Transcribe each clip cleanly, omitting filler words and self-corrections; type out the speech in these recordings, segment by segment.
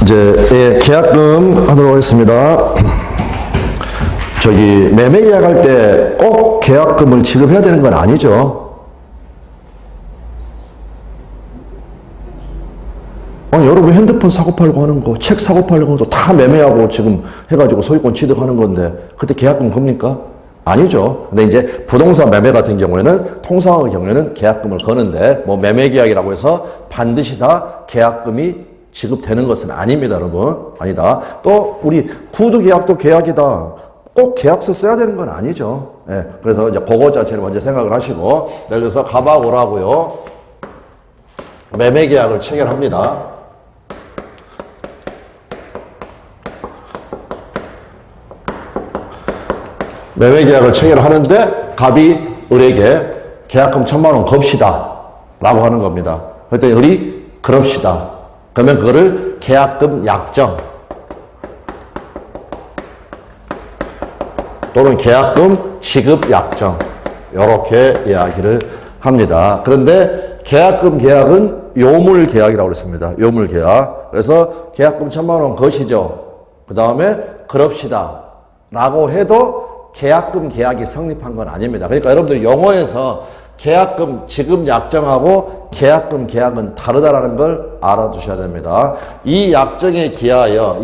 이제 계약금 하도록 하겠습니다. 매매 계약할 때 꼭 계약금을 지급해야 되는 건 아니죠. 여러분 핸드폰 사고 팔고 하는 거, 책 사고 팔고 하는 거 다 매매하고 지금 해가지고 소유권 취득하는 건데 그때 계약금 겁니까? 아니죠. 근데 이제 부동산 매매 같은 경우에는 통상의 경우에는 계약금을 거는데 뭐 매매 계약이라고 해서 반드시 다 계약금이 지급되는 것은 아닙니다, 여러분. 아니다. 또 우리 구두 계약도 계약이다. 꼭 계약서 써야 되는 건 아니죠. 예. 그래서 이제 그거 자체를 먼저 생각을 하시고, 예를 들어서 가바오라고요. 매매 계약을 체결합니다. 매매 계약을 체결하는데 갑이 을에게 계약금 1,000만 원 겁시다 라고 하는 겁니다. 그랬더니 을이 그럽시다. 그러면 그거를 계약금 약정 또는 계약금 지급 약정 이렇게 이야기를 합니다. 그런데 계약금 계약은 요물 계약이라고 그랬습니다. 요물 계약. 그래서 계약금 1,000만 원 것이죠. 그 다음에 그럽시다 라고 해도 계약금 계약이 성립한 건 아닙니다. 그러니까 여러분들 영어에서 계약금 지급 약정하고 계약금 계약은 다르다라는 걸 알아두셔야 됩니다. 이 약정에 기하여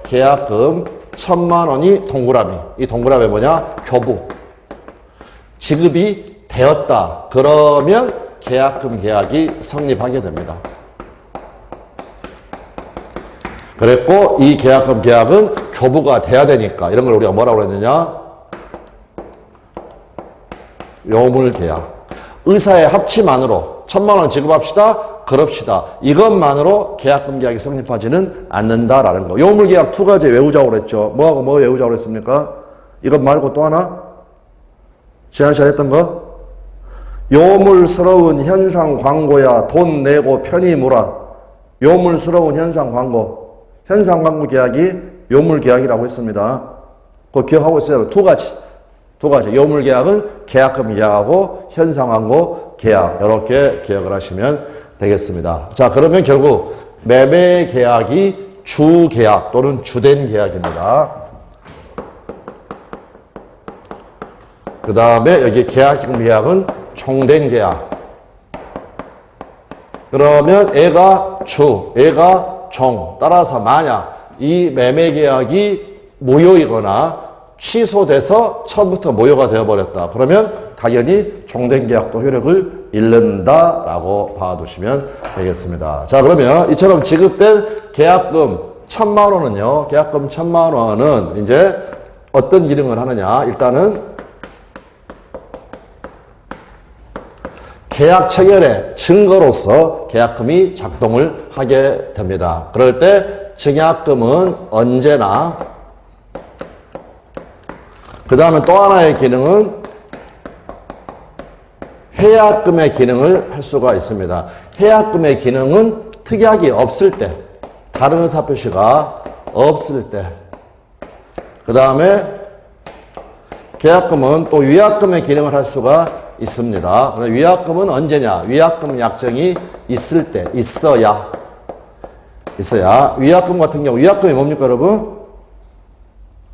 계약금 1,000만 원이 동그라미. 이 동그라미 뭐냐? 교부. 지급이 되었다. 그러면 계약금 계약이 성립하게 됩니다. 그랬고 이 계약금 계약은 교부가 돼야 되니까 이런 걸 우리가 뭐라고 했느냐? 요물 계약. 의사의 합치만으로 1,000만 원 지급합시다. 그럽시다. 이것만으로 계약금 계약이 성립하지는 않는다라는 거. 요물 계약 두 가지 외우자고 그랬죠. 뭐하고 뭐 외우자고 그랬습니까? 이것 말고 또 하나? 지난 시간에 했던 거? 요물스러운 현상 광고야 돈 내고 편히 물어. 요물스러운 현상 광고. 현상 광고 계약이 요물 계약이라고 했습니다. 그거 기억하고 있어요. 두 가지. 요물 계약은 계약금 계약하고 현상 광고 계약. 이렇게 기억을 하시면 되겠습니다. 자, 그러면 결국 매매 계약이 주 계약 또는 주된 계약입니다. 그 다음에 여기 계약금 계약은 총된 계약. 그러면 애가 주, 애가 종. 따라서 만약 이 매매 계약이 모요이거나 취소돼서 처음부터 모요가 되어버렸다. 그러면 당연히 종된 계약도 효력을 잃는다라고 봐두시면 되겠습니다. 자, 그러면 이처럼 지급된 계약금 1,000만 원은요. 계약금 1,000만 원은 이제 어떤 기능을 하느냐. 일단은 계약 체결의 증거로서 계약금이 작동을 하게 됩니다. 그럴 때 증약금은 언제나 그 다음에 또 하나의 기능은 해약금의 기능을 할 수가 있습니다. 해약금의 기능은 특약이 없을 때, 다른 의사표시가 없을 때, 그 다음에 계약금은 또 위약금의 기능을 할 수가 있습니다. 위약금은 언제냐? 위약금 약정이 있을 때, 있어야. 위약금 같은 경우, 위약금이 뭡니까, 여러분?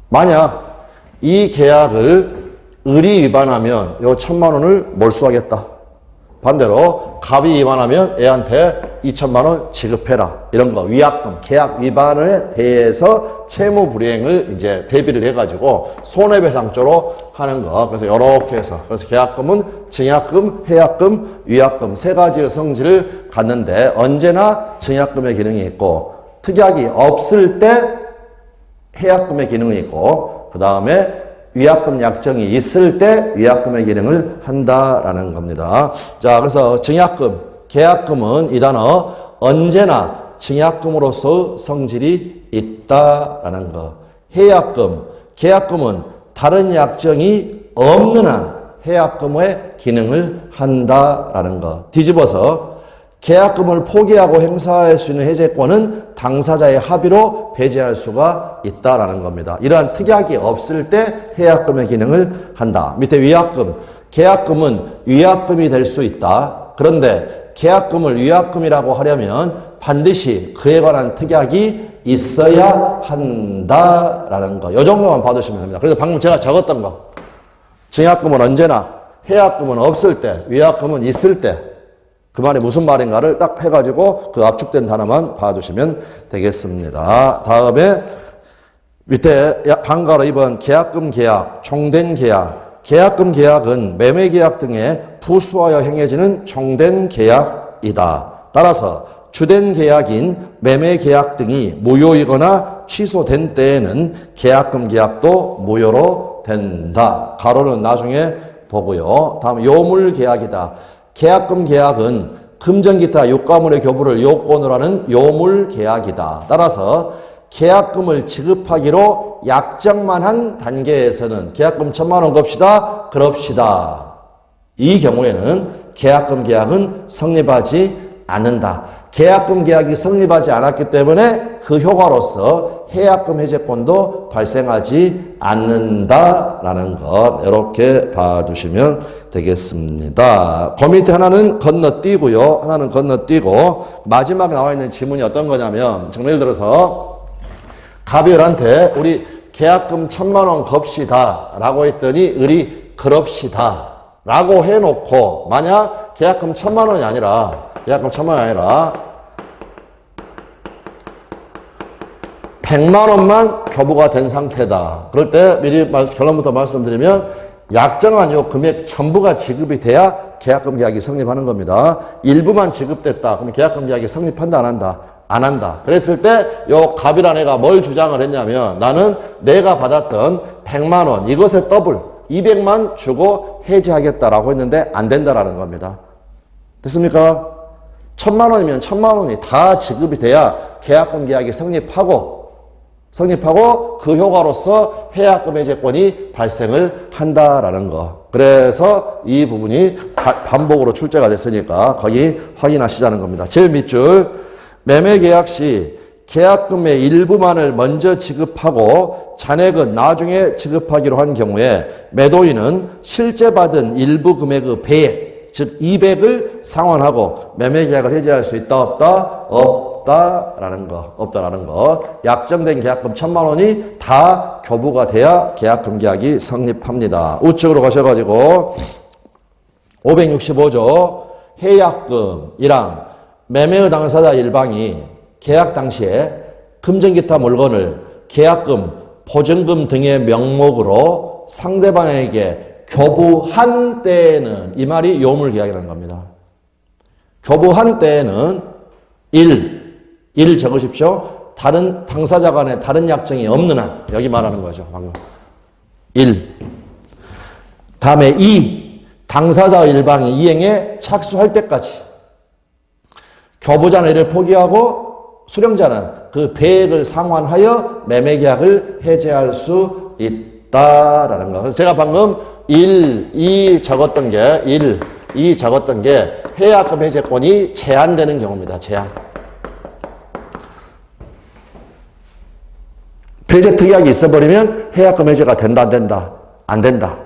만약 이 계약을 을이 위반하면 요 1,000만 원을 몰수하겠다. 반대로 갑이 위반하면 애한테 2,000만 원 지급해라. 이런 거 위약금, 계약 위반에 대해서 채무 불이행을 이제 대비를 해가지고 손해배상조로 하는 거. 그래서 이렇게 해서 그래서 계약금은 증약금, 해약금, 위약금 세 가지의 성질을 갖는데 언제나 증약금의 기능이 있고 특약이 없을 때 해약금의 기능이 있고 그 다음에 위약금 약정이 있을 때 위약금의 기능을 한다라는 겁니다. 자, 그래서 증약금, 계약금은 이 단어 언제나 증약금으로서 성질이 있다라는 거. 해약금, 계약금은 다른 약정이 없는 한 해약금의 기능을 한다라는 거. 뒤집어서 계약금을 포기하고 행사할 수 있는 해제권은 당사자의 합의로 배제할 수가 있다라는 겁니다. 이러한 특약이 없을 때 해약금의 기능을 한다. 밑에 위약금, 계약금은 위약금이 될 수 있다. 그런데 계약금을 위약금이라고 하려면 반드시 그에 관한 특약이 있어야 한다라는 거. 이 정도만 받으시면 됩니다. 그래서 방금 제가 적었던 거. 증약금은 언제나, 해약금은 없을 때, 위약금은 있을 때, 그 말이 무슨 말인가를 딱 해가지고 그 압축된 단어만 봐주시면 되겠습니다. 다음에 밑에 한가로 2번 계약금 계약, 종된 계약. 계약금 계약은 매매 계약 등에 부수하여 행해지는 종된 계약이다. 따라서 주된 계약인 매매 계약 등이 무효이거나 취소된 때에는 계약금 계약도 무효로 된다. 가로는 나중에 보고요. 다음 요물 계약이다. 계약금 계약은 금전기타 유가물의 교부를 요건으로 하는 요물 계약이다. 따라서 계약금을 지급하기로 약정만 한 단계에서는 계약금 1,000만 원 곱시다. 그럽시다. 이 경우에는 계약금 계약은 성립하지 않는다. 계약금 계약이 성립하지 않았기 때문에 그 효과로서 해약금 해제권도 발생하지 않는다라는 것 이렇게 봐두시면 되겠습니다. 그 밑에 하나는 건너뛰고요. 하나는 건너뛰고 마지막에 나와 있는 지문이 어떤 거냐면 정말 예를 들어서 가비을한테 우리 계약금 1,000만 원 겁시다 라고 했더니 을이 그럽시다 라고 해놓고 만약 계약금 1,000만 원이 아니라 계약금 1,000만 원이 아니라 100만 원만 교부가 된 상태다. 그럴 때 미리 결론부터 말씀드리면 약정한 요 금액 전부가 지급이 돼야 계약금 계약이 성립하는 겁니다. 일부만 지급됐다. 그럼 계약금 계약이 성립한다 안 한다? 안 한다. 그랬을 때 요 갑이란 애가 뭘 주장을 했냐면 나는 내가 받았던 100만 원 이것의 더블 200만 주고 해지하겠다라고 했는데 안 된다라는 겁니다. 됐습니까? 1,000만 원이면 1,000만 원이 다 지급이 돼야 계약금 계약이 성립하고 그 효과로서 해약금 해제권이 발생을 한다라는 거. 그래서 이 부분이 반복으로 출제가 됐으니까 거기 확인하시자는 겁니다. 제일 밑줄 매매 계약 시 계약금의 일부만을 먼저 지급하고 잔액은 나중에 지급하기로 한 경우에 매도인은 실제 받은 일부 금액의 배액 즉 200을 상환하고 매매 계약을 해지할 수 있다 없다? 없다라는 거. 없다라는 거. 약정된 계약금 1,000만 원이 다 교부가 돼야 계약금 계약이 성립합니다. 우측으로 가셔가지고 565조 해약금이랑 매매의 당사자 일방이 계약 당시에 금전기타 물건을 계약금, 보증금 등의 명목으로 상대방에게 교부한 때에는 이 말이 요물계약이라는 겁니다. 교부한 때에는 1 적으십시오. 다른 당사자 간에 다른 약정이 없는 한 여기 말하는 거죠. 방금 1 다음에 2 당사자 일방이 이행에 착수할 때까지 교부자는 이를 포기하고 수령자는 그 배액을 상환하여 매매계약을 해제할 수 있다라는 거. 그래서 제가 방금 2 적었던 게 해약금 해제권이 제한되는 경우입니다. 제한. 배제 특약이 있어버리면 해약금 해제가 된다, 안 된다? 안 된다.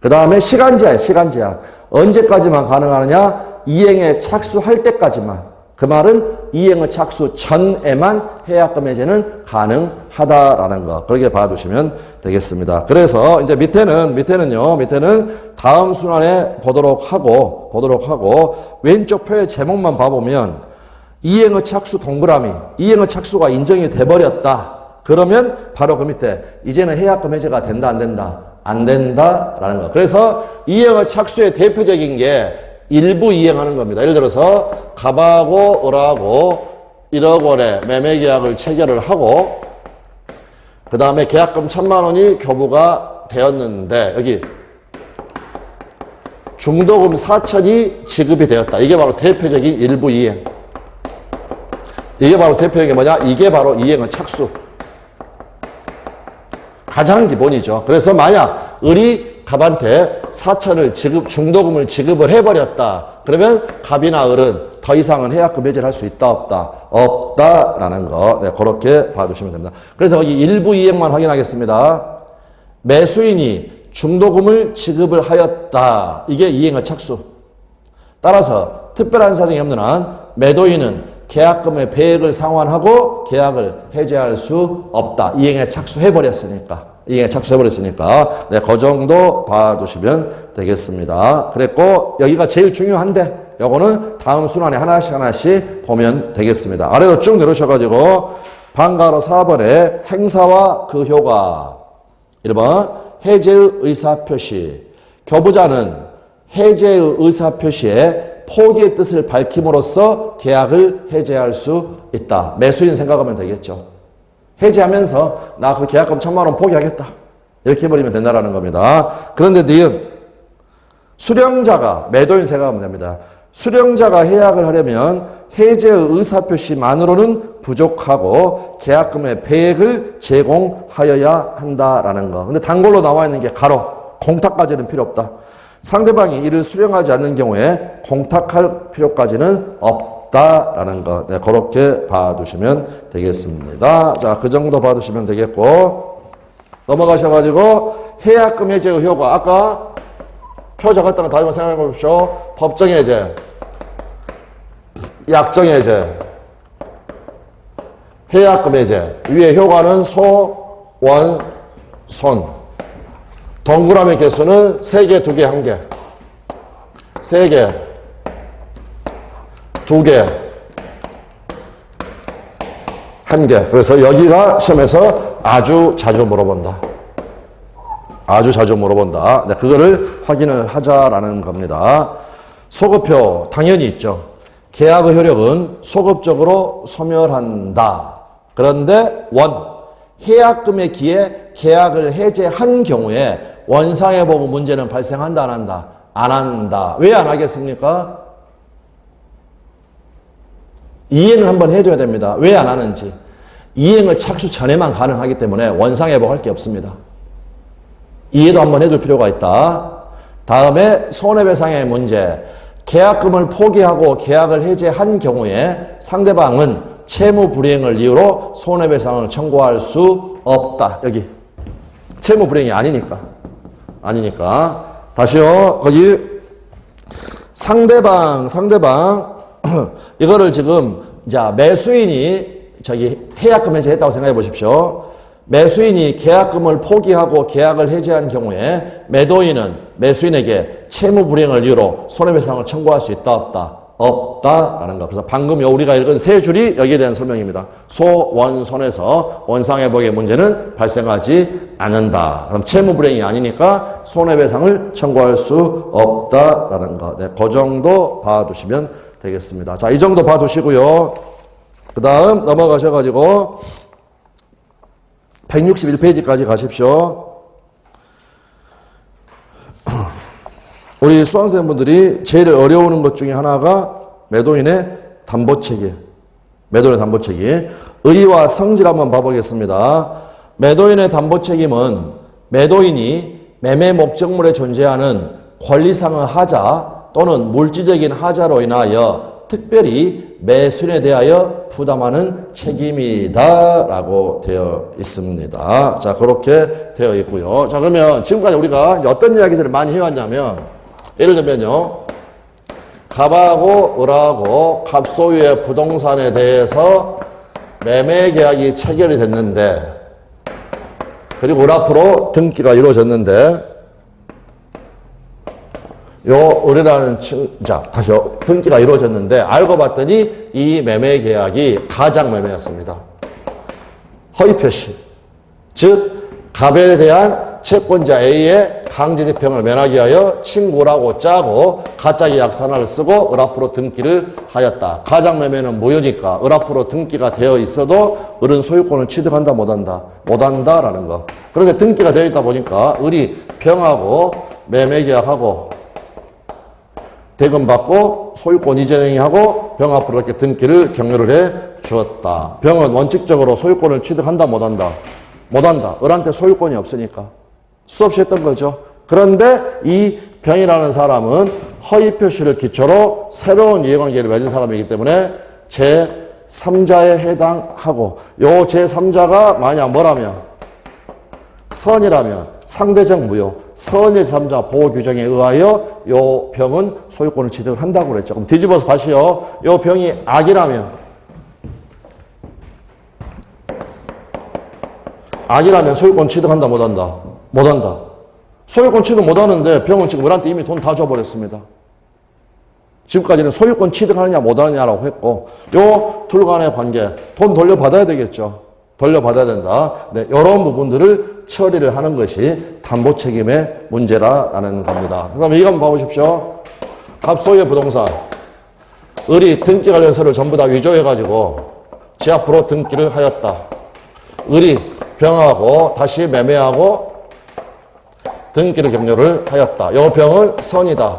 그 다음에 시간 제한. 언제까지만 가능하느냐? 이행에 착수할 때까지만. 그 말은 이행의 착수 전에만 해약금 해제는 가능하다라는 거. 그렇게 봐두시면 되겠습니다. 그래서 이제 밑에는 다음 순환에 보도록 하고 왼쪽 표의 제목만 봐보면 이행의 착수 동그라미, 이행의 착수가 인정이 돼버렸다. 그러면 바로 그 밑에 이제는 해약금 해제가 된다 안 된다? 안 된다라는 거. 그래서 이행의 착수의 대표적인 게 일부 이행하는 겁니다. 예를 들어서 갑하고 을하고 1억 원의 매매계약을 체결을 하고 그 다음에 계약금 1,000만 원이 교부가 되었는데 여기 중도금 4천이 지급이 되었다. 이게 바로 대표적인 일부 이행. 이게 바로 대표적인 게 뭐냐? 이게 바로 이행의 착수. 가장 기본이죠. 그래서 만약 을이 갑한테 4천을 중도금을 지급을 해버렸다. 그러면 갑이나 을은 더 이상은 해약금 해제를 할 수 있다, 없다? 없다라는 거. 네, 그렇게 봐두시면 됩니다. 그래서 거기 일부 이행만 확인하겠습니다. 매수인이 중도금을 지급을 하였다. 이게 이행의 착수. 따라서 특별한 사정이 없는 한 매도인은 계약금의 배액을 상환하고 계약을 해제할 수 없다. 이행에 착수해버렸으니까. 네, 그 정도 봐두시면 되겠습니다. 그랬고, 여기가 제일 중요한데, 요거는 다음 순환에 하나씩 보면 되겠습니다. 아래로 쭉 내려오셔가지고, 방가로 4번에 행사와 그 효과. 1번, 해제의 의사표시. 교부자는 해제의 의사표시에 포기의 뜻을 밝힘으로써 계약을 해제할 수 있다. 매수인 생각하면 되겠죠. 해제하면서 나 그 계약금 1,000만 원 포기하겠다. 이렇게 해버리면 된다라는 겁니다. 그런데 니은 수령자가 매도인 생각하면 됩니다. 수령자가 해약을 하려면 해제의 의사표시만으로는 부족하고 계약금의 배액을 제공하여야 한다라는 거. 근데 단골로 나와 있는 게 가로. 공탁까지는 필요 없다. 상대방이 이를 수령하지 않는 경우에 공탁할 필요까지는 없다라는 거. 네, 그렇게 봐두시면 되겠습니다. 자, 그 정도 봐두시면 되겠고, 넘어가셔가지고 해약금 해제의 효과. 아까 표 적었던 거 다시 한번 생각해 보십시오. 법정 해제, 약정 해제, 해약금 해제. 위에 효과는 소, 원, 손. 동그라미 개수는 3개, 2개, 1개. 3개, 2개, 1개. 그래서 여기가 시험에서 아주 자주 물어본다. 네, 그거를 확인을 하자라는 겁니다. 소급표 당연히 있죠. 계약의 효력은 소급적으로 소멸한다. 그런데 해약금의 기에 계약을 해제한 경우에 원상의 보고 문제는 발생한다, 안 한다? 안 한다. 왜 안 하겠습니까? 이행을 한번 해줘야 됩니다. 왜 안 하는지. 이행을 착수 전에만 가능하기 때문에 원상회복 할 게 없습니다. 이해도 한번 해줄 필요가 있다. 다음에 손해배상의 문제. 계약금을 포기하고 계약을 해제한 경우에 상대방은 채무 불이행을 이유로 손해배상을 청구할 수 없다. 여기 채무 불이행이 아니니까. 다시요. 거기 상대방 이거를 지금 자 매수인이 저기 해약금 해제했다고 생각해 보십시오. 매수인이 계약금을 포기하고 계약을 해제한 경우에 매도인은 매수인에게 채무 불이행을 이유로 손해배상을 청구할 수 있다 없다? 없다라는 거. 그래서 방금 우리가 읽은 세 줄이 여기에 대한 설명입니다. 손에서 원상회복의 문제는 발생하지 않는다. 그럼 채무 불이행이 아니니까 손해배상을 청구할 수 없다라는 거. 네, 그 정도 봐두시면 되겠습니다. 자, 이 정도 봐두시고요. 그 다음 넘어가셔가지고 161페이지까지 가십시오. 우리 수강생분들이 제일 어려우는 것 중에 하나가 매도인의 담보체계. 의의와 성질 한번 봐보겠습니다. 매도인의 담보책임은 매도인이 매매 목적물에 존재하는 권리상의 하자 또는 물질적인 하자로 인하여 특별히 매수인에 대하여 부담하는 책임이다 라고 되어 있습니다. 자, 그렇게 되어 있고요. 자, 그러면 지금까지 우리가 어떤 이야기들을 많이 해왔냐면, 예를 들면요, 갑하고 을하고 갑소유의 부동산에 대해서 매매 계약이 체결이 됐는데, 그리고 을 앞으로 등기가 이루어졌는데, 요 을이라는 자, 다시요. 등기가 이루어졌는데 알고 봤더니 이 매매 계약이 가장 매매였습니다. 허위 표시. 즉 갑에 대한 채권자 A의 강제집행을 면하기 위하여 친구라고 짜고 가짜 계약서를 쓰고 을 앞으로 등기를 하였다. 가장 매매는 무효니까 을 앞으로 등기가 되어 있어도 을은 소유권을 취득한다 못한다? 못한다라는 거. 그런데 등기가 되어 있다 보니까 을이 병하고 매매 계약하고 대금 받고 소유권 이전행위하고 병 앞으로 이렇게 등기를 격려를 해 주었다. 병은 원칙적으로 소유권을 취득한다 못한다? 못한다. 을한테 소유권이 없으니까 수없이 했던 거죠. 그런데 이 병이라는 사람은 허위 표시를 기초로 새로운 이해관계를 맺은 사람이기 때문에 제3자에 해당하고, 요 제3자가 만약 뭐라면 선이라면 상대적 무효, 선의 제3자 보호 규정에 의하여 요 병은 소유권을 취득을 한다고 그랬죠. 그럼 뒤집어서 다시요. 요 병이 악이라면 아니라면 소유권 취득한다, 못한다? 못한다. 소유권 취득 못하는데 병은 지금 을한테 이미 돈 다 줘버렸습니다. 지금까지는 소유권 취득하느냐 못하느냐라고 했고, 요 둘 간의 관계, 돈 돌려받아야 되겠죠. 돌려받아야 된다. 네, 이런 부분들을 처리를 하는 것이 담보 책임의 문제라는 겁니다. 그 다음에 이거 한번 봐보십시오. 갑소유의 부동산. 을이 등기 관련 서류를 전부 다 위조해가지고 지 앞으로 등기를 하였다. 을이 병하고 다시 매매하고 등기를 격려를 하였다. 요 병은 선이다.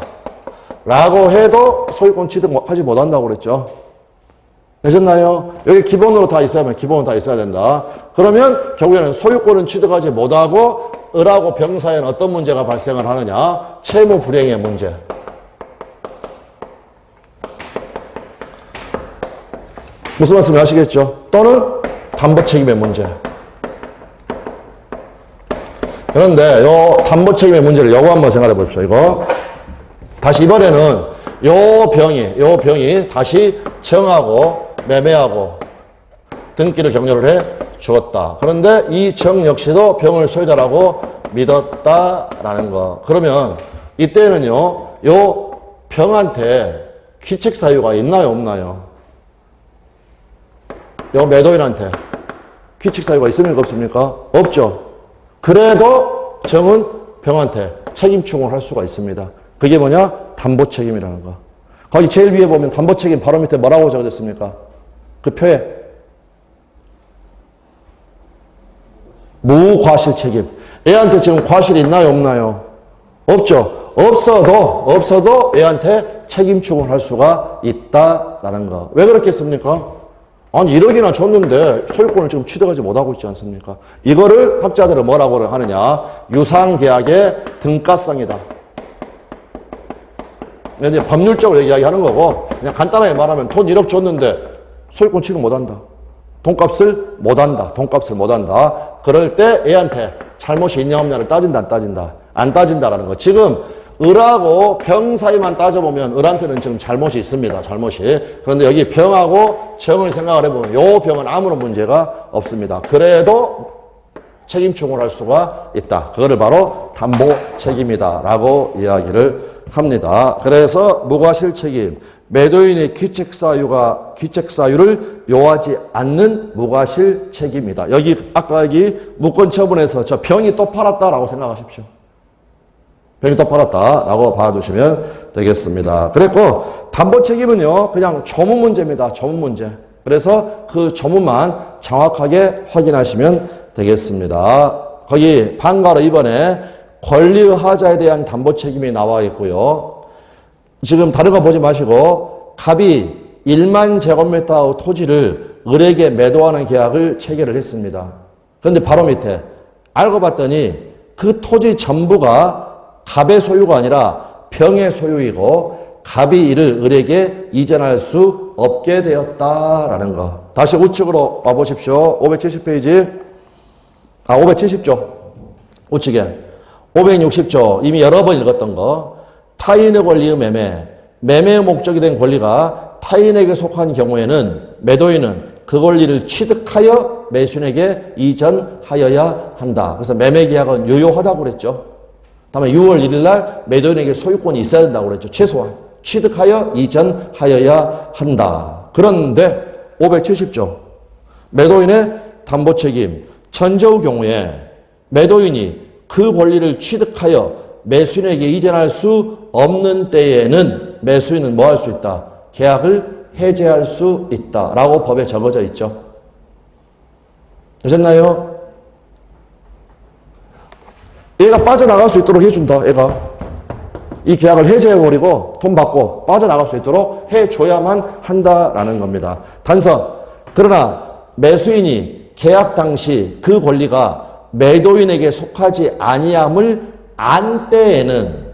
라고 해도 소유권 취득하지 못한다고 그랬죠. 되셨나요? 여기 기본으로 다 있어야면 기본으로 다 있어야 된다. 그러면 결국에는 소유권은 취득하지 못하고 을하고 병 사이에는 어떤 문제가 발생을 하느냐? 채무 불이행의 문제. 무슨 말씀인지 아시겠죠? 또는 담보 책임의 문제. 그런데 요 담보 책임의 문제를 요거 한번 생각해 보십시오. 이거 다시 이번에는 요 병이 다시 정하고 매매하고 등기를 격려를 해 주었다. 그런데 이 정 역시도 병을 소유자라고 믿었다라는 거. 그러면 이때는요, 요 병한테 귀책 사유가 있나요, 없나요? 요 매도인한테 귀책 사유가 있습니까, 없습니까? 없죠. 그래도 정은 병한테 책임 충고를 할 수가 있습니다. 그게 뭐냐? 담보 책임이라는 거. 거기 제일 위에 보면 담보 책임 바로 밑에 뭐라고 적어졌습니까? 그 표에 무과실 책임. 애한테 지금 과실이 있나요, 없나요? 없죠. 없어도 애한테 책임 충고를 할 수가 있다라는 거. 왜 그렇게 했습니까? 아니 1억이나 줬는데 소유권을 지금 취득하지 못하고 있지 않습니까? 이거를 학자들은 뭐라고 하느냐? 유상계약의 등가성이다. 근데 법률적으로 이야기하는 거고, 그냥 간단하게 말하면 돈 1억 줬는데 소유권 취득 못한다. 돈값을 못한다. 그럴 때 애한테 잘못이 있냐 없냐를 따진다, 안 따진다? 안 따진다라는 거. 지금 을하고 병 사이만 따져보면 을한테는 지금 잘못이 있습니다. 그런데 여기 병하고 정을 생각을 해보면 요 병은 아무런 문제가 없습니다. 그래도 책임 충고를 할 수가 있다. 그거를 바로 담보 책임이다 라고 이야기를 합니다. 그래서 무과실 책임, 매도인의 귀책 사유를 요하지 않는 무과실 책임이다. 아까 여기 무권 처분에서 저 병이 또 팔았다라고 생각하십시오. 병이 또 팔았다라고 봐두시면 되겠습니다. 그랬고 담보 책임은요, 그냥 조문 문제입니다. 조문 문제. 그래서 그 조문만 정확하게 확인하시면 되겠습니다. 거기 반가로 이번에 권리의하자에 대한 담보 책임이 나와 있고요. 지금 다른 거 보지 마시고 갑이 1만 제곱미터 토지를 을에게 매도하는 계약을 체결을 했습니다. 그런데 바로 밑에 알고 봤더니 그 토지 전부가 갑의 소유가 아니라 병의 소유이고 갑이 이를 을에게 이전할 수 없게 되었다라는 거. 다시 우측으로 와보십시오. 570페이지. 570조. 우측에. 560조. 이미 여러 번 읽었던 거. 타인의 권리의 매매의 목적이 된 권리가 타인에게 속한 경우에는 매도인은 그 권리를 취득하여 매수인에게 이전하여야 한다. 그래서 매매계약은 유효하다고 그랬죠. 다음에 6월 1일 날 매도인에게 소유권이 있어야 된다고 그랬죠. 최소한. 취득하여 이전하여야 한다. 그런데 570조. 매도인의 담보 책임. 전저의 경우에 매도인이 그 권리를 취득하여 매수인에게 이전할 수 없는 때에는 매수인은 뭐 할 수 있다? 계약을 해제할 수 있다. 라고 법에 적어져 있죠. 되셨나요? 얘가 빠져나갈 수 있도록 해준다. 얘가 이 계약을 해제해버리고 돈 받고 빠져나갈 수 있도록 해줘야만 한다라는 겁니다. 단서. 그러나 매수인이 계약 당시 그 권리가 매도인에게 속하지 아니함을 안 때에는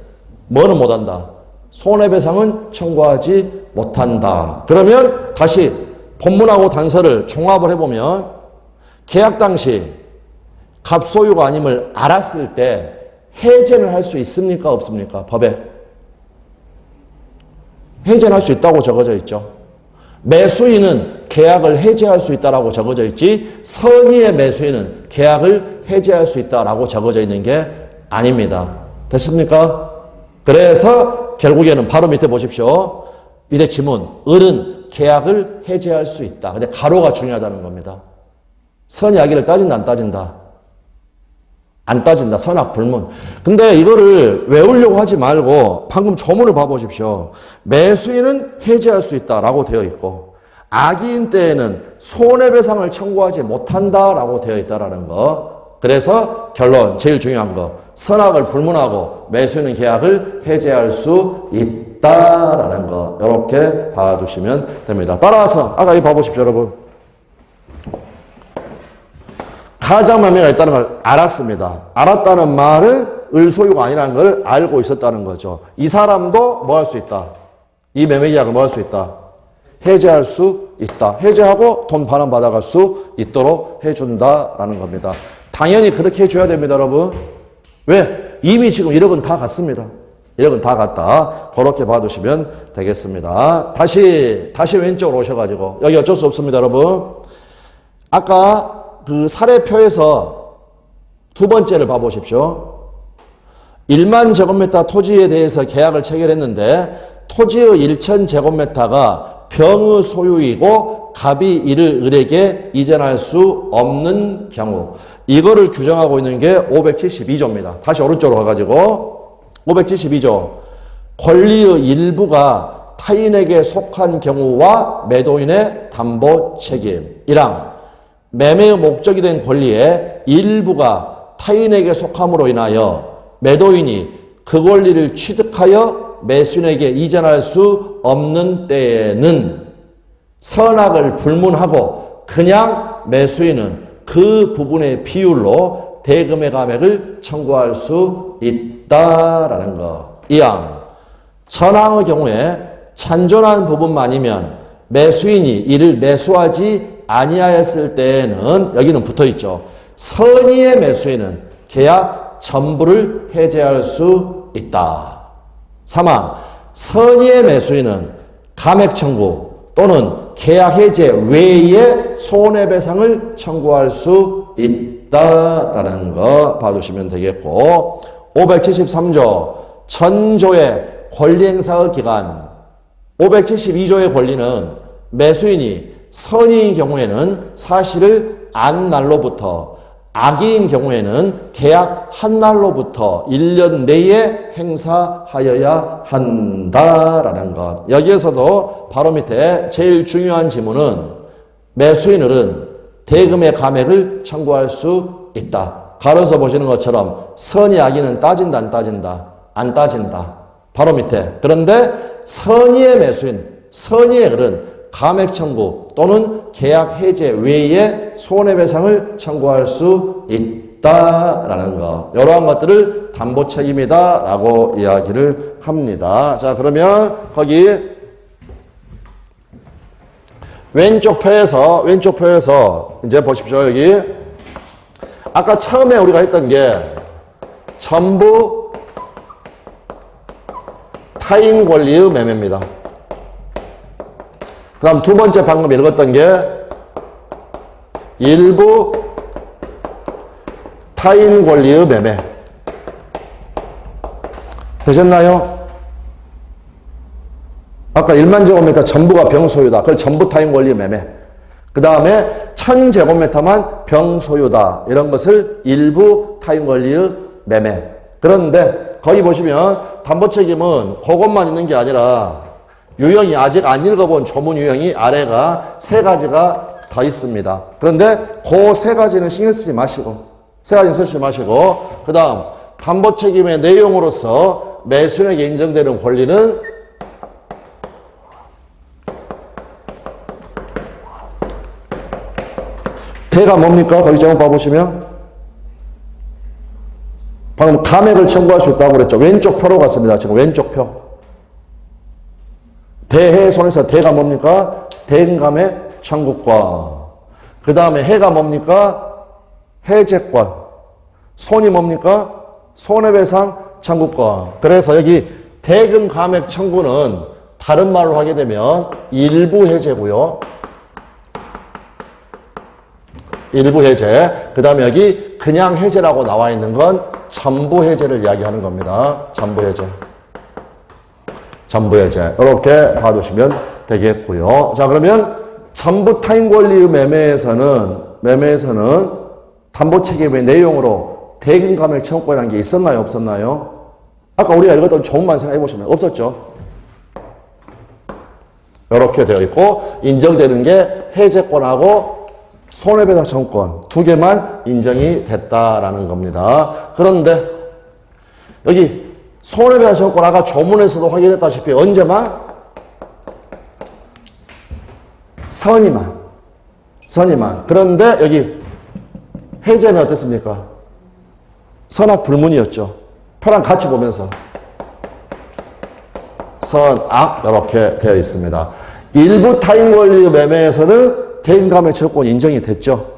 뭐는 못한다? 손해배상은 청구하지 못한다. 그러면 다시 본문하고 단서를 종합을 해보면 계약 당시 갑소유가 아님을 알았을 때 해제는 할 수 있습니까? 없습니까? 법에. 해제는 할 수 있다고 적어져 있죠. 매수인은 계약을 해지할 수 있다라고 적어져 있지 선의의 매수인은 계약을 해지할 수 있다라고 적어져 있는 게 아닙니다. 됐습니까? 그래서 결국에는 바로 밑에 보십시오. 이대 지문, 을은 계약을 해지할 수 있다. 근데 가로가 중요하다는 겁니다. 선이야기를 따진다, 안 따진다? 안 따진다. 선악 불문. 근데 이거를 외우려고 하지 말고 방금 조문을 봐보십시오. 매수인은 해지할 수 있다라고 되어 있고 악의인 때에는 손해배상을 청구하지 못한다라고 되어 있다라는 거. 그래서 결론, 제일 중요한 거. 선악을 불문하고 매수인은 계약을 해지할 수 있다라는 거. 이렇게 봐두시면 됩니다. 따라서 아까 이거 봐보십시오, 여러분. 가장매매가 있다는 걸 알았습니다. 알았다는 말은 을소유가 아니라는 걸 알고 있었다는 거죠. 이 사람도 뭐 할 수 있다? 이 매매계약을 뭐 할 수 있다? 해지할 수 있다. 해지하고 돈 반환 받아갈 수 있도록 해준다라는 겁니다. 당연히 그렇게 해줘야 됩니다, 여러분. 왜? 이미 지금 1억은 다 갔습니다. 1억은 다 갔다. 그렇게 봐두시면 되겠습니다. 다시 왼쪽으로 오셔가지고 여기 어쩔 수 없습니다, 여러분. 아까 그 사례표에서 두 번째를 봐보십시오. 1만 제곱미터 토지에 대해서 계약을 체결했는데 토지의 1천 제곱미터가 병의 소유이고 갑이 이를 을에게 이전할 수 없는 경우, 이거를 규정하고 있는 게 572조입니다. 다시 오른쪽으로 가가지고 572조 권리의 일부가 타인에게 속한 경우와 매도인의 담보 책임. 1항 매매의 목적이 된 권리의 일부가 타인에게 속함으로 인하여 매도인이 그 권리를 취득하여 매수인에게 이전할 수 없는 때에는 선악을 불문하고 그냥 매수인은 그 부분의 비율로 대금의 감액을 청구할 수 있다라는 거. 2항 전항의 경우에 찬존한 부분만이면 매수인이 이를 매수하지 아니하였을 때에는 여기는 붙어있죠. 선의의 매수인은 계약 전부를 해제할 수 있다. 3항 선의의 매수인은 감액 청구 또는 계약 해제 외에 손해배상을 청구할 수 있다라는 거 봐두시면 되겠고 573조 전조의 권리행사의 기간 572조의 권리는 매수인이 선의인 경우에는 사실을 안 날로부터 악의인 경우에는 계약 한 날로부터 1년 내에 행사하여야 한다라는 것. 여기에서도 바로 밑에 제일 중요한 지문은 매수인은 대금의 감액을 청구할 수 있다. 가로서 보시는 것처럼 선의 악의는 따진다 안 따진다? 안 따진다. 바로 밑에. 그런데 선의의 매수인, 선의의 을은 감액 청구 또는 계약 해제 외에 손해배상을 청구할 수 있다라는 거. 이러한 것들을 담보 책임이다라고 이야기를 합니다. 자, 그러면 거기 왼쪽 표에서 이제 보십시오. 여기 아까 처음에 우리가 했던 게 전부 타인 권리의 매매입니다. 그 다음 두 번째 방금 읽었던 게 일부 타인 권리의 매매. 되셨나요? 아까 1만 제곱미터 전부가 병소유다. 그걸 전부 타인 권리의 매매. 그 다음에 1000제곱미터만 병소유다. 이런 것을 일부 타인 권리의 매매. 그런데 거기 보시면 담보 책임은 그것만 있는 게 아니라 유형이 아직 안 읽어본 조문 유형이 아래가 세 가지가 더 있습니다. 그런데 그 세 가지는 신경 쓰지 마시고, 그 다음 담보 책임의 내용으로서 매수인에게 인정되는 권리는 대가 뭡니까? 거기 제목 봐보시면 방금 감액을 청구할 수 있다고 그랬죠. 왼쪽 표로 갔습니다. 지금 왼쪽 표. 대해손에서 대가 뭡니까? 대금감액 청구권. 그 다음에 해가 뭡니까? 해제권. 손이 뭡니까? 손해배상 청구권. 그래서 여기 대금감액 청구는 다른 말로 하게 되면 일부 해제고요. 일부 해제. 그 다음에 여기 그냥 해제라고 나와 있는 건 전부 해제를 이야기하는 겁니다. 전부 해제. 전부 해제. 이렇게 봐두시면 되겠고요. 자, 그러면 전부 타인 권리 매매에서는 담보 책임의 내용으로 대금 감액 청구권이라는 게 있었나요? 없었나요? 아까 우리가 읽었던 조문만 생각해 보시면 없었죠. 이렇게 되어 있고 인정되는 게 해제권하고 손해배상 청구권 두 개만 인정이 됐다라는 겁니다. 그런데 여기 손해배상 청구권 아까 조문에서도 확인했다시피 언제만? 선의만. 그런데 여기 해제는 어땠습니까? 선악 불문이었죠. 표랑 같이 보면서 선악 이렇게 되어 있습니다. 일부 타인 권리 매매에서는 대금 감액 청구권 인정이 됐죠.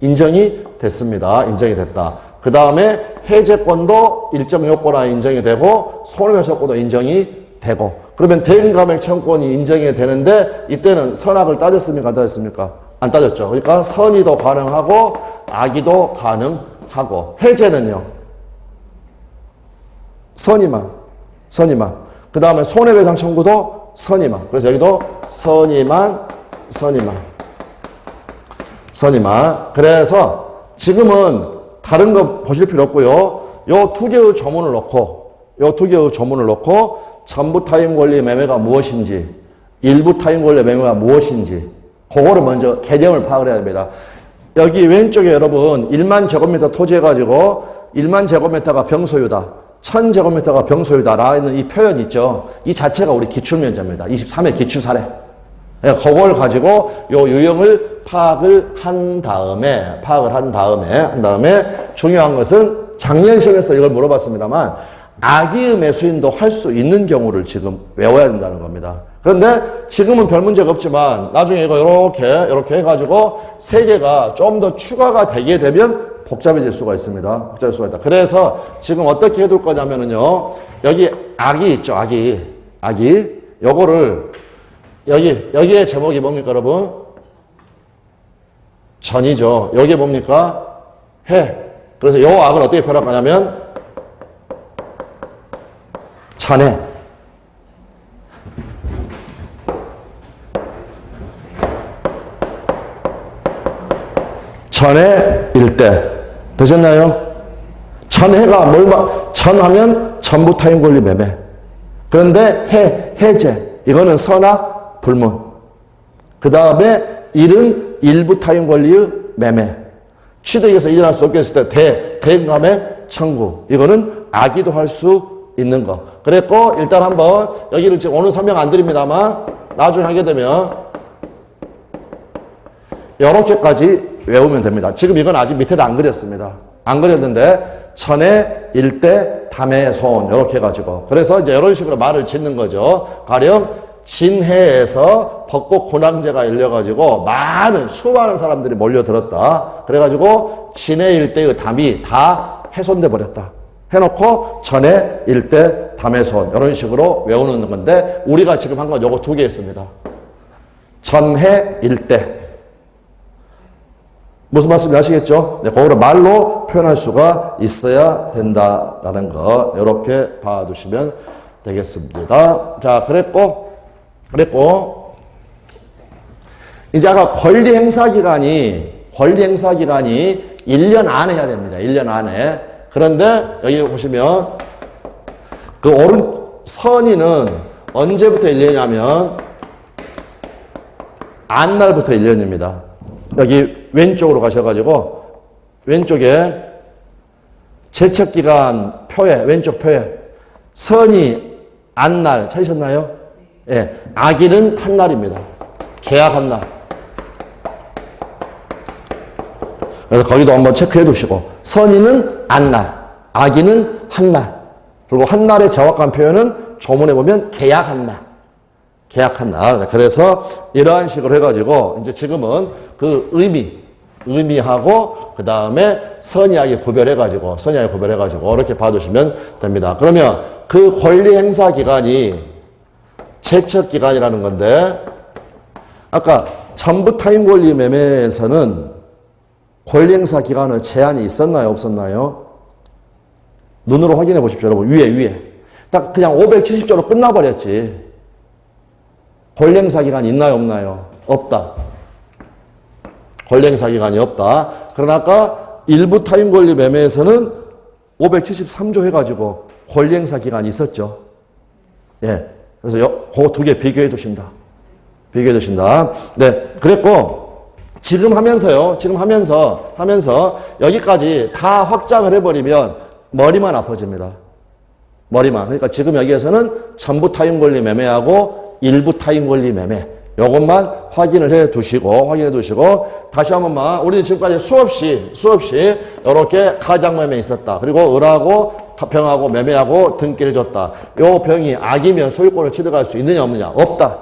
인정이 됐습니다. 인정이 됐다. 그 다음에 해제권도 일정 요건하에 인정이 되고 손해배상 청구권도 인정이 되고 그러면 대금 감액 청구권이 인정이 되는데 이때는 선악을 따졌습니까? 안 따졌습니까? 안 따졌죠. 그러니까 선의도 가능하고 악의도 가능하고 해제는요. 선의만. 그 다음에 손해배상 청구도 선의만. 그래서 여기도 선의만. 그래서 지금은 다른 거 보실 필요 없고요. 요 두 개의 조문을 놓고 전부 타인 권리 매매가 무엇인지, 일부 타인 권리 매매가 무엇인지, 그거를 먼저 개념을 파악을 해야 됩니다. 여기 왼쪽에 여러분 1만 제곱미터 토지 해가지고 1만 제곱미터가 병소유다. 1000제곱미터가 병소유다라는 이 표현 있죠. 이 자체가 우리 기출면제입니다. 23회 기출사례. 그걸 가지고 요 유형을 파악을 한 다음에 중요한 것은 작년 시험에서 이걸 물어봤습니다만 악의의 매수인도 할 수 있는 경우를 지금 외워야 된다는 겁니다. 그런데 지금은 별 문제가 없지만 나중에 이거 이렇게 해가지고 세 개가 좀 더 추가가 되게 되면 복잡해질 수가 있습니다. 그래서 지금 어떻게 해둘 거냐면요. 여기 악이 있죠. 악이. 요거를 여기에 제목이 뭡니까, 여러분? 전이죠. 여기에 뭡니까? 해. 그래서 요 악을 어떻게 표현할 거냐면 전해. 전해 일대. 되셨나요? 전해가 전하면 전부 타인 권리 매매. 그런데 해제. 이거는 선악 불문. 그 다음에 일은 일부 타인 권리의 매매. 취득에서 이전할 수 없게 했을 때 대금 감액 청구. 이거는 악의도 할 수 있는 거. 그랬고 일단 한번 여기는 지금 오늘 설명 안 드립니다만 나중에 하게 되면 이렇게까지 외우면 됩니다. 지금 이건 아직 밑에다 안 그렸습니다. 안 그렸는데 천해, 일대, 담해, 소원 이렇게 해가지고 그래서 이제 이런 식으로 말을 짓는 거죠. 가령 진해에서 벚꽃 군항제가 열려가지고 수많은 사람들이 몰려들었다. 그래가지고 진해 일대의 담이 다 훼손돼 버렸다. 해놓고 전해, 일대, 담해, 소원 이런 식으로 외우는 건데 우리가 지금 한 건 요거 두 개 있습니다. 전해, 일대. 무슨 말씀인지 아시겠죠? 네, 그거를 말로 표현할 수가 있어야 된다라는 거 이렇게 봐두시면 되겠습니다. 자, 그랬고 이제 아까 권리 행사 기간이 1년 안에 해야 됩니다. 1년 안에. 그런데 여기 보시면 그 선의는 언제부터 1년이냐면 안날부터 1년입니다. 여기 왼쪽으로 가셔가지고 왼쪽에 제척기간 표에 왼쪽 표에 선의 안날 찾으셨나요? 예, 악의는 한 날입니다. 계약 한 날. 그래서 거기도 한번 체크해 두시고 선의는 안날, 악의는 한 날. 그리고 한 날의 정확한 표현은 조문에 보면 계약 한 날. 계약 한 날. 그래서 이러한 식으로 해가지고 이제 지금은 그 의미하고 그 다음에 선의하게 구별해가지고 이렇게 봐두시면 됩니다. 그러면 그 권리 행사 기간이 제척 기간이라는 건데 아까 전부 타인 권리 매매에서는 권리행사 기간의 제한이 있었나요? 없었나요? 눈으로 확인해 보십시오, 여러분. 위에. 딱 그냥 570조로 끝나버렸지. 권리행사 기간이 있나요? 없나요? 없다. 권리행사 기간이 없다. 그러나 아까 일부 타인 권리 매매에서는 573조 해가지고 권리행사 기간이 있었죠. 예. 그래서 그 두 개 비교해 두신다. 네. 그랬고, 지금 하면서 여기까지 다 확장을 해버리면 머리만 아파집니다. 머리만. 그러니까 지금 여기에서는 전부 타인 권리 매매하고 일부 타인 권리 매매. 요것만 확인해 두시고, 다시 한 번만, 우리는 지금까지 수없이, 이렇게 가장 매매 있었다. 그리고 을하고, 병하고, 매매하고, 등기를 줬다. 요 병이 악이면 소유권을 취득할 수 있느냐, 없느냐? 없다.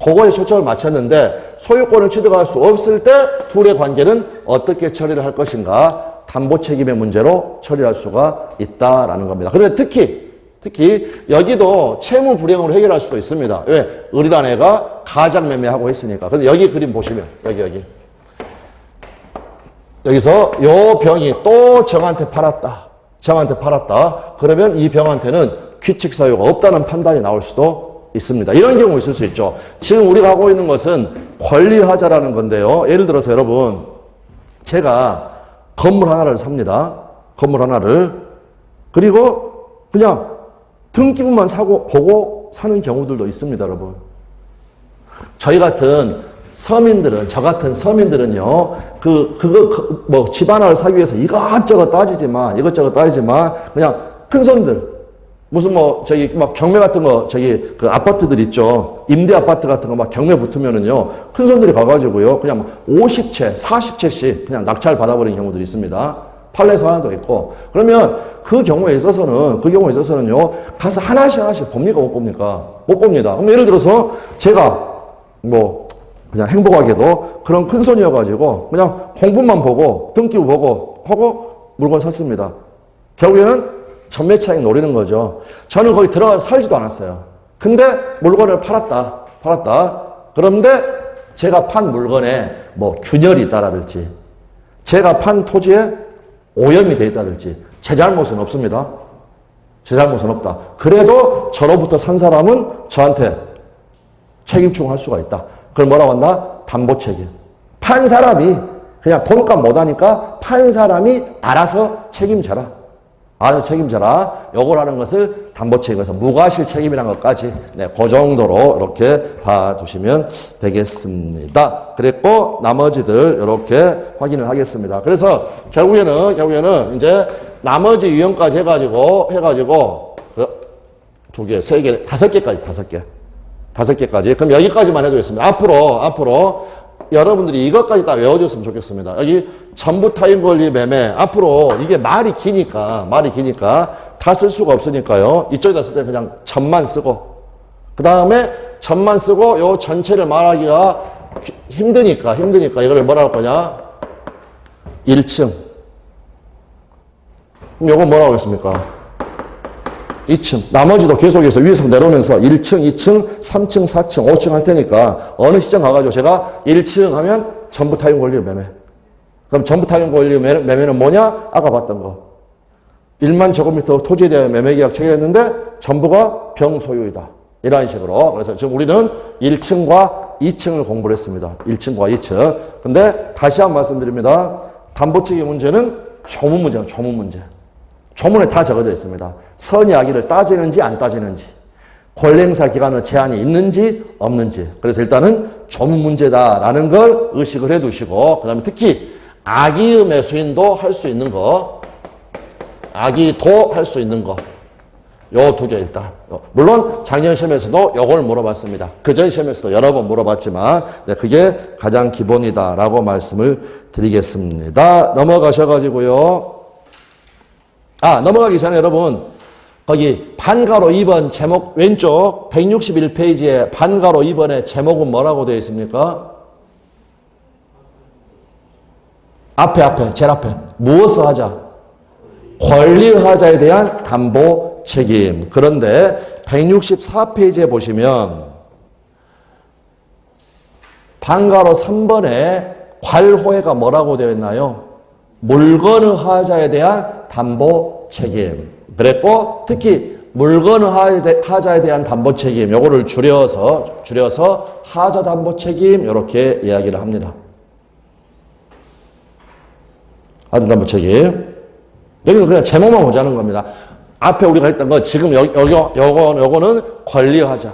그거에 초점을 맞췄는데, 소유권을 취득할 수 없을 때, 둘의 관계는 어떻게 처리를 할 것인가? 담보 책임의 문제로 처리할 수가 있다라는 겁니다. 그런데 특히 여기도 채무 불이행으로 해결할 수도 있습니다. 왜? 을이란 애가 가장 매매하고 했으니까. 근데 여기 그림 보시면 여기서 요 병이 또 정한테 팔았다. 그러면 이 병한테는 규칙 사유가 없다는 판단이 나올 수도 있습니다. 이런 경우 있을 수 있죠. 지금 우리가 하고 있는 것은 권리하자라는 건데요. 예를 들어서 여러분, 제가 건물 하나를 삽니다. 그리고 그냥 등기부만 보고 사는 경우들도 있습니다, 여러분. 저 같은 서민들은요, 집 하나를 사기 위해서 이것저것 따지지만, 그냥 큰 손들, 무슨 경매 같은 거, 아파트들 있죠. 임대 아파트 같은 거 경매 붙으면은요, 큰 손들이 가가지고요, 그냥 50채, 40채씩 그냥 낙찰 받아버리는 경우들이 있습니다. 판례 사안도 있고. 그러면 그 경우에 있어서는요, 가서 하나씩 봅니까? 못 봅니까? 못 봅니다. 그럼 예를 들어서 제가 그냥 행복하게도 그런 큰 손이어가지고 그냥 공부만 보고 등기부 보고 하고 물건 샀습니다. 결국에는 전매 차익 노리는 거죠. 저는 거기 들어가서 살지도 않았어요. 근데 물건을 팔았다. 그런데 제가 판 물건에 균열이 있다라든지, 제가 판 토지에 오염이 돼 있다든지, 제 잘못은 없습니다. 그래도 저로부터 산 사람은 저한테 책임 추궁할 수가 있다. 그걸 뭐라고 한다? 담보 책임. 판 사람이 그냥 돈값 못하니까 판 사람이 알아서 책임져라. 요걸 하는 것을 담보 책임에서 무과실 책임이라는 것까지, 그 정도로 이렇게 봐두시면 되겠습니다. 그랬고, 나머지들 이렇게 확인을 하겠습니다. 그래서 결국에는 이제 나머지 유형까지 해가지고, 두 개, 세 개, 다섯 개까지. 그럼 여기까지만 해두겠습니다. 앞으로 여러분들이 이것까지 다 외워줬으면 좋겠습니다. 여기 전부 타인 권리 매매. 앞으로 이게 말이 기니까 다 쓸 수가 없으니까요. 이쪽에다 쓸 때 그냥 전만 쓰고, 그 다음에 전만 쓰고 요 전체를 말하기가 힘드니까 이거를 뭐라 할 거냐? 1층. 그럼 요건 뭐라고 했습니까? 2층. 나머지도 계속해서 위에서 내려오면서 1층, 2층, 3층, 4층, 5층 할 테니까 어느 시점 가가지고 제가 1층 하면 전부 타인 권리 매매. 그럼 전부 타인 권리 매매는 뭐냐? 아까 봤던 거. 1만 제곱미터 토지에 대한 매매계약 체결했는데 전부가 병소유이다. 이런 식으로. 그래서 지금 우리는 1층과 2층을 공부를 했습니다. 1층과 2층. 근데 다시 한번 말씀드립니다. 담보책임 문제는 조문 문제예요. 조문에 다 적어져 있습니다. 선이야기를 따지는지 안 따지는지, 권리행사 기간의 제한이 있는지 없는지. 그래서 일단은 조문 문제다라는 걸 의식을 해두시고, 그 다음에 특히 악의 매수인도 할 수 있는 거, 악의도 할 수 있는 거, 요 두 개 일단. 물론 작년 시험에서도 요걸 물어봤습니다. 그전 시험에서도 여러 번 물어봤지만, 그게 가장 기본이다라고 말씀을 드리겠습니다. 넘어가셔가지고요. 넘어가기 전에 여러분, 거기 반가로 2번 제목 왼쪽 161페이지에 반가로 2번의 제목은 뭐라고 되어 있습니까? 제일 앞에. 무엇을 하자? 권리하자에 대한 담보 책임. 그런데 164페이지에 보시면 반가로 3번에 괄호해가 뭐라고 되어 있나요? 물건의 하자에 대한 담보 책임. 그랬고 특히 물건의 하자에 대한 담보 책임 요거를 줄여서 하자 담보 책임 이렇게 이야기를 합니다. 하자 담보 책임. 여기는 그냥 제목만 보자는 겁니다. 앞에 우리가 했던 거 지금 요거는 권리하자.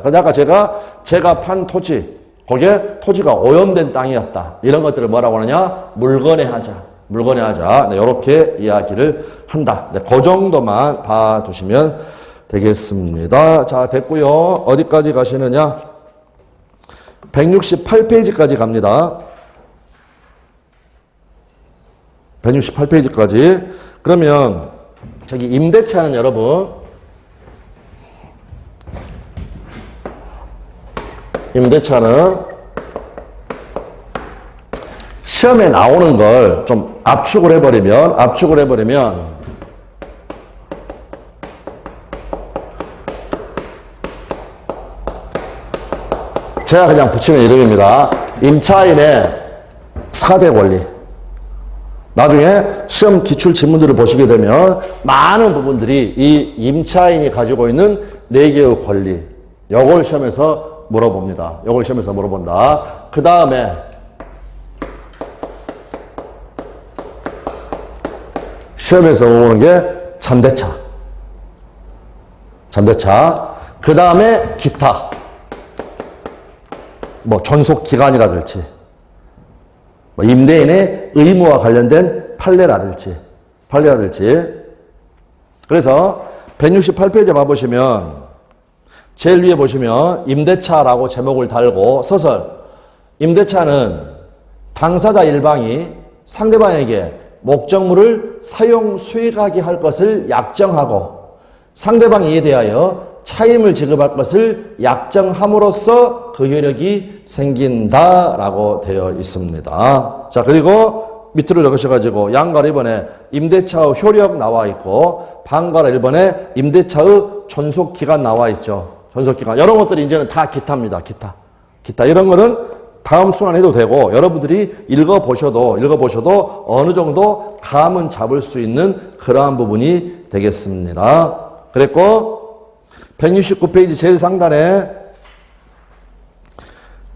그래서 아까 제가 판 토지, 거기에 토지가 오염된 땅이었다. 이런 것들을 뭐라고 하느냐? 물건의 하자. 네, 이렇게 이야기를 한다. 네, 그 정도만 봐두시면 되겠습니다. 자, 됐고요. 어디까지 가시느냐? 168페이지까지 갑니다. 168페이지까지. 그러면 저기 임대차는 여러분 시험에 나오는 걸 좀 압축을 해버리면 제가 그냥 붙이는 이름입니다. 임차인의 4대 권리. 나중에 시험 기출 지문들을 보시게 되면 많은 부분들이 이 임차인이 가지고 있는 4개의 권리, 요걸 시험에서 물어봅니다. 그 다음에 시험에서 오는 게 전대차. 그 다음에 기타. 뭐 존속기간이라든지 뭐 임대인의 의무와 관련된 판례라든지. 그래서 168페이지 봐보시면 제일 위에 보시면 임대차라고 제목을 달고 서설. 임대차는 당사자 일방이 상대방에게 목적물을 사용 수익하게 할 것을 약정하고 상대방이 이에 대하여 차임을 지급할 것을 약정함으로써 그 효력이 생긴다라고 되어 있습니다. 자, 그리고 밑으로 적으셔가지고 양가로 1번에 임대차의 효력 나와 있고 방가로 1번에 임대차의 존속기간 나와 있죠. 존속기간. 이런 것들이 이제는 다 기타입니다. 기타. 이런 거는 다음 순환 해도 되고 여러분들이 읽어보셔도 어느 정도 감은 잡을 수 있는 그러한 부분이 되겠습니다. 그랬고 169페이지 제일 상단에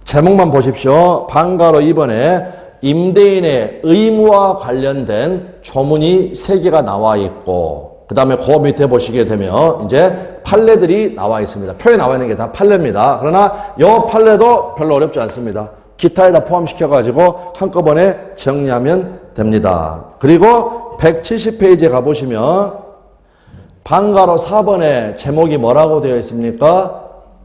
제목만 보십시오. 방가로 2번에 임대인의 의무와 관련된 조문이 3개가 나와 있고 그 다음에 그 밑에 보시게 되면 이제 판례들이 나와 있습니다. 표에 나와 있는 게 다 판례입니다. 그러나 이 판례도 별로 어렵지 않습니다. 기타에다 포함시켜가지고 한꺼번에 정리하면 됩니다. 그리고 170페이지에 가보시면 방가로 4번에 제목이 뭐라고 되어 있습니까?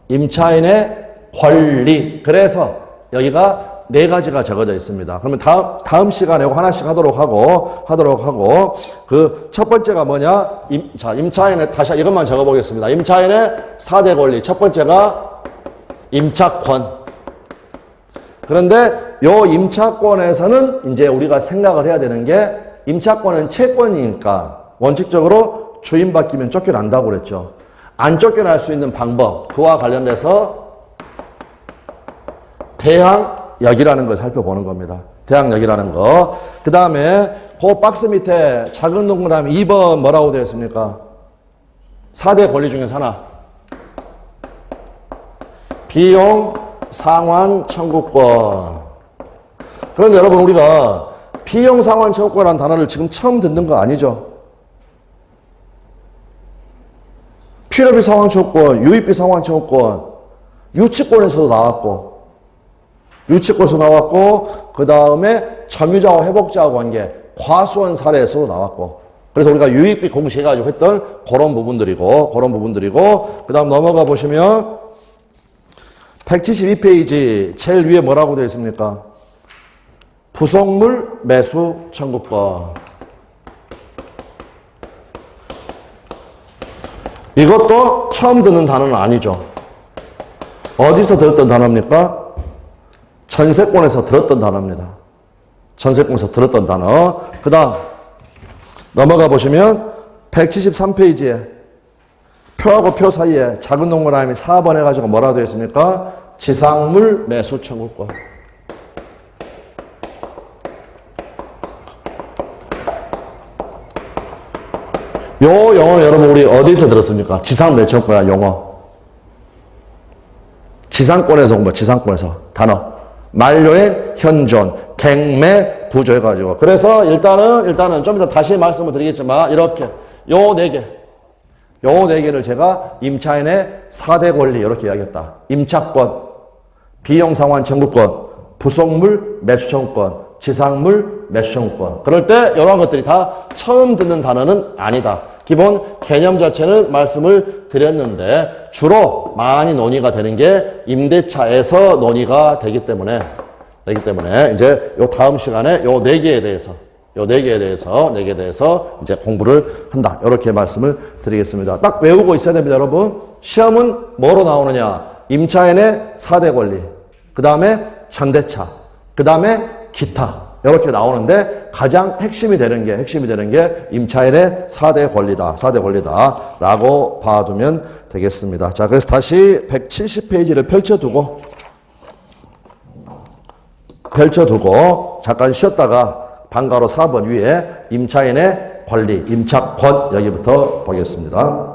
임차인의 권리. 그래서 여기가 4가지가 적어져 있습니다. 그러면 다음 시간에 하나씩 하도록 하고 그 첫 번째가 뭐냐? 임차인의 다시 이것만 적어보겠습니다. 임차인의 4대 권리. 첫 번째가 임차권. 그런데 요 임차권에서는 이제 우리가 생각을 해야 되는 게 임차권은 채권이니까 원칙적으로 주인 바뀌면 쫓겨난다고 그랬죠. 안 쫓겨날 수 있는 방법, 그와 관련돼서 대항력이라는 걸 살펴보는 겁니다. 대항력이라는 거. 그 다음에 그 박스 밑에 작은 동그라미 2번 뭐라고 되어 있습니까? 4대 권리 중에서 하나. 비용 상환 청구권. 그런데 여러분 우리가 비용 상환 청구권이라는 단어를 지금 처음 듣는 거 아니죠? 필요비 상환 청구권, 유입비 상환 청구권, 유치권에서도 나왔고 그 다음에 점유자와 회복자와 관계, 과수원 사례에서도 나왔고 그래서 우리가 유입비 공시해가지고 했던 그런 부분들이고 그 다음 넘어가 보시면 172페이지 제일 위에 뭐라고 되어 있습니까? 부속물 매수 청구권. 이것도 처음 듣는 단어는 아니죠. 어디서 들었던 단어입니까? 전세권에서 들었던 단어입니다. 전세권에서 들었던 단어. 그 다음 넘어가 보시면 173페이지에 표하고 표 사이에 작은 동그라미 4번 해가지고 뭐라고 되어 있습니까? 지상물 매수 청구권. 요 용어는 여러분 우리 어디서 들었습니까? 지상멸천권이라는 용어. 지상권에서 공부, 지상권에서 단어. 만료행, 현존, 갱매, 부조 해가지고. 그래서 일단은 좀 이따 다시 말씀을 드리겠지만, 이렇게, 요 네 개를 제가 임차인의 4대 권리, 이렇게 이야기했다. 임차권, 비용상환 청구권, 부속물 매수청구권, 지상물 매수청구권. 그럴 때 이런 것들이 다 처음 듣는 단어는 아니다. 기본 개념 자체는 말씀을 드렸는데 주로 많이 논의가 되는 게 임대차에서 논의가 되기 때문에 이제 요 다음 시간에 요 네 개에 대해서 이제 공부를 한다. 이렇게 말씀을 드리겠습니다. 딱 외우고 있어야 됩니다, 여러분. 시험은 뭐로 나오느냐? 임차인의 4대 권리, 그 다음에 전대차, 그 다음에 기타. 이렇게 나오는데 가장 핵심이 되는 게 임차인의 4대 권리다라고 봐두면 되겠습니다. 자, 그래서 다시 170페이지를 펼쳐두고 잠깐 쉬었다가 방가로 4번 위에 임차인의 권리, 임차권 여기부터 보겠습니다.